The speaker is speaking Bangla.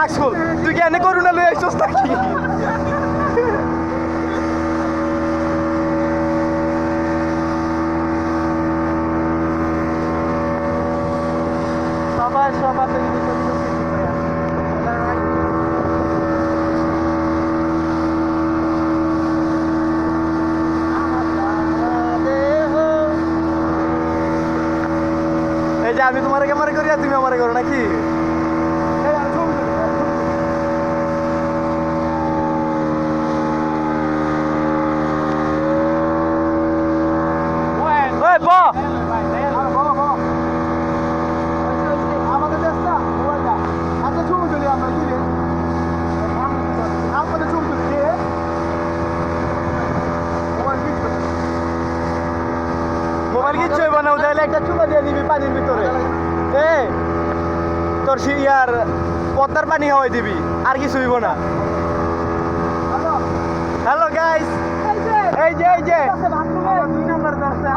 মাস্ক খোল তুই কি এনে করুণা লই আইছস নাকি সবাই সবার এই যে আমি তোমার ক্যামেরা করি আর তুমি আমার করো নাকি মোবাইল কিচ্ছু হইব না উঠাইলে একটা চুপা দিয়ে দিবি পানির ভিতরে তোর ইয়ার পদ্মার পানি খাওয়াই দিবি আর কিছু হইব না হ্যালো গাইস এই যে 2 নাম্বার দরজা